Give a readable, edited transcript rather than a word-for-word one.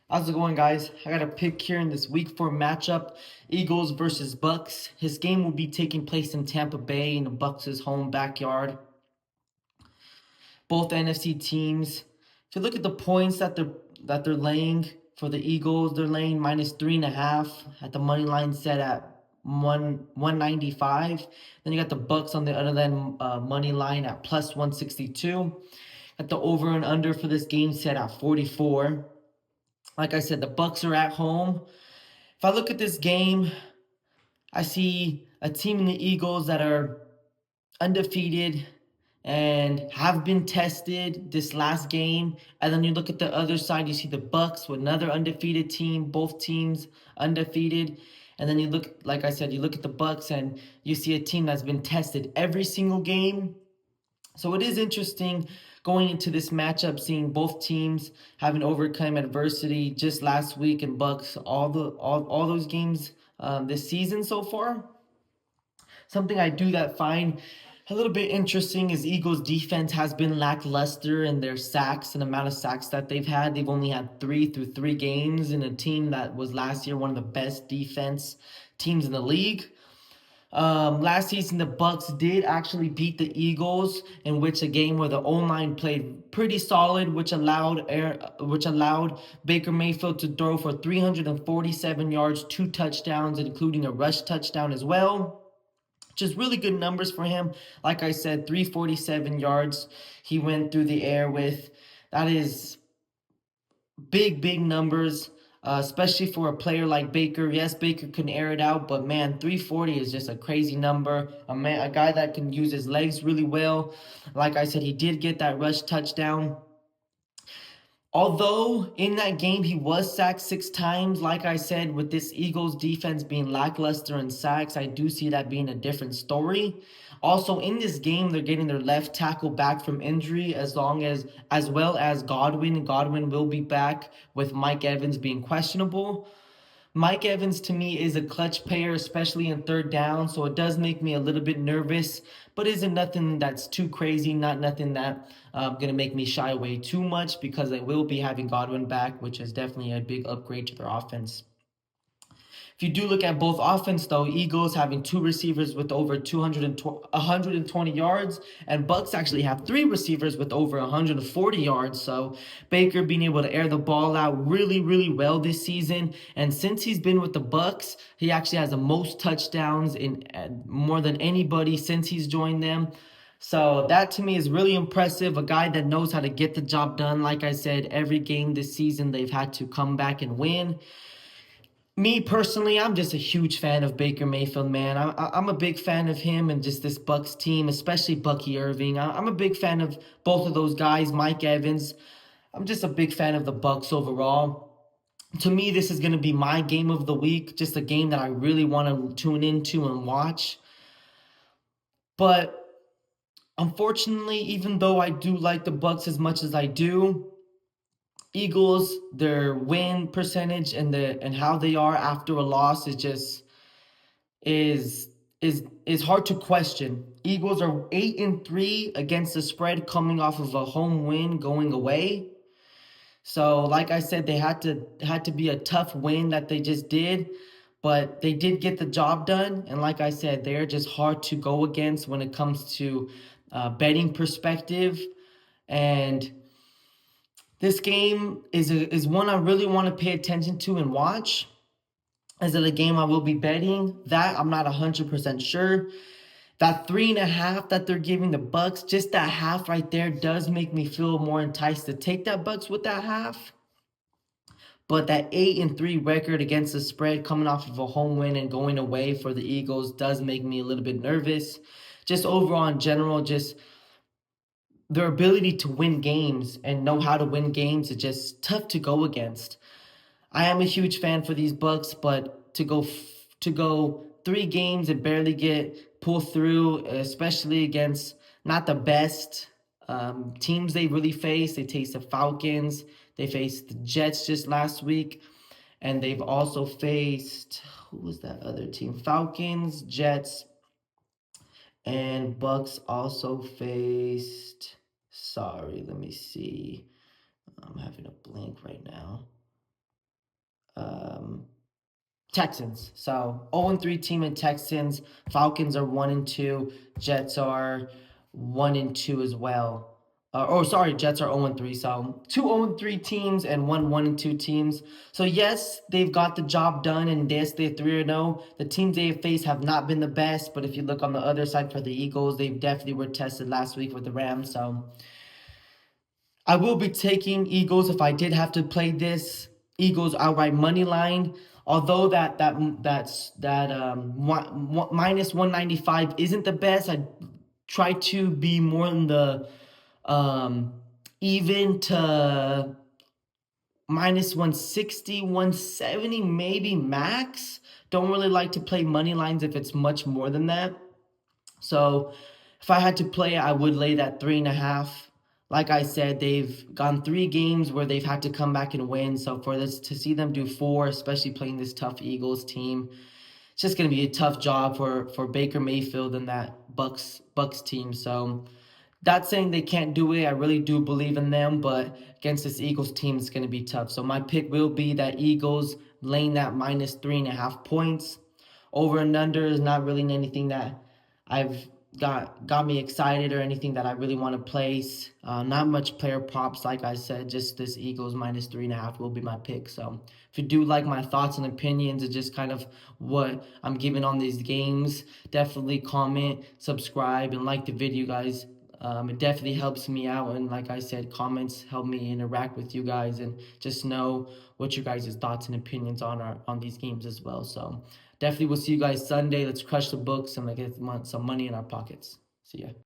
How's it going, guys? I got a pick here in this week 4 matchup, Eagles versus Bucks. His game will be taking place in Tampa Bay in the Bucks' home backyard. Both NFC teams. If you look at the points that they're laying for the Eagles, they're laying -3.5 at the money line set at 195. Then you got the Bucks on the other end money line at +162. Got the over and under for this game set at 44. Like I said, the Bucks are at home. If I look at this game, I see a team in the Eagles that are undefeated and have been tested this last game. And then you look at the other side, you see the Bucks with another undefeated team, both teams undefeated. And then you look, like I said, you look at the Bucks and you see a team that's been tested every single game. So it is interesting going into this matchup, seeing both teams having overcome adversity just last week in Bucks, all those games this season so far. Something I do that find a little bit interesting is Eagles defense has been lackluster in their sacks and amount of sacks that they've had. They've only had 3 through 3 games in a team that was last year one of the best defense teams in the league. Last season, the Bucks did actually beat the Eagles, in which a game where the O-line played pretty solid, which allowed Baker Mayfield to throw for 347 yards, 2 touchdowns, including a rush touchdown as well. Just really good numbers for him. Like I said, 347 yards he went through the air with. That is big numbers, especially for a player like Baker. Yes, Baker can air it out, but man, 340 is just a crazy number. A guy that can use his legs really well. Like I said, he did get that rush touchdown. Although in that game he was sacked 6 times, like I said, with this Eagles defense being lackluster in sacks, I do see that being a different story. Also in this game, they're getting their left tackle back from injury as well as Godwin. Godwin will be back with Mike Evans being questionable. Mike Evans to me is a clutch player, especially in third down, so it does make me a little bit nervous, but isn't nothing that's too crazy, not nothing that gonna make me shy away too much because they will be having Godwin back, which is definitely a big upgrade to their offense. If you do look at both offense, though, Eagles having 2 receivers with over 120 yards, and Bucks actually have 3 receivers with over 140 yards. So Baker being able to air the ball out really well this season. And since he's been with the Bucks, he actually has the most touchdowns in more than anybody since he's joined them. So that to me is really impressive. A guy that knows how to get the job done. Like I said, every game this season they've had to come back and win. Me personally, I'm just a huge fan of Baker Mayfield, man. I'm a big fan of him and just this Bucks team, especially Bucky Irving. I'm a big fan of both of those guys, Mike Evans. I'm just a big fan of the Bucks overall. To me, this is going to be my game of the week, just a game that I really want to tune into and watch. But unfortunately, even though I do like the Bucks as much as I do, Eagles, their win percentage and how they are after a loss is is hard to question. Eagles are 8-3 against the spread, coming off of a home win going away. So, like I said, they had to be a tough win that they just did, but they did get the job done. And like I said, they're just hard to go against when it comes to betting perspective. And this game is one I really want to pay attention to and watch. Is it a game I will be betting? That I'm not 100% sure. That 3.5 that they're giving the Bucks, just that half right there does make me feel more enticed to take that Bucks with that half. But that 8-3 record against the spread coming off of a home win and going away for the Eagles does make me a little bit nervous. Just overall in general, just their ability to win games and know how to win games is just tough to go against. I am a huge fan for these Bucks, but to go 3 games and barely get pulled through, especially against not the best teams they really face. They faced the Falcons. They faced the Jets just last week, and they've also faced, who was that other team? Falcons, Jets, and Bucks also faced. Sorry, let me see. I'm having a blank right now. Texans. So 0-3 team in Texans. Falcons are 1-2. Jets are 1-2 as well. Sorry, Jets are 0-3. So two 0-3 teams and one 1-2 teams. So yes, they've got the job done, and yes, they're 3-0. The teams they have faced have not been the best, but if you look on the other side for the Eagles, they definitely were tested last week with the Rams. So I will be taking Eagles if I did have to play this. Eagles outright money line. Although minus 195 isn't the best, I try to be more in the um, even to minus 160, 170, maybe max. Don't really like to play money lines if it's much more than that. So if I had to play, I would lay that 3.5. Like I said, they've gone 3 games where they've had to come back and win. So for this to see them do 4, especially playing this tough Eagles team, it's just going to be a tough job for Baker Mayfield and that Bucks team. So not saying they can't do it. I really do believe in them, but against this Eagles team, it's going to be tough. So my pick will be that Eagles laying that minus 3.5 points. Over and under is not really anything that I've got me excited or anything that I really want to place. Not much player props, like I said. Just this Eagles minus 3.5 will be my pick. So if you do like my thoughts and opinions and just kind of what I'm giving on these games, definitely comment, subscribe, and like the video, guys. It definitely helps me out, and like I said, comments help me interact with you guys and just know what your guys' thoughts and opinions on these games as well. So definitely we'll see you guys Sunday. Let's crush the books and get some money in our pockets. See ya.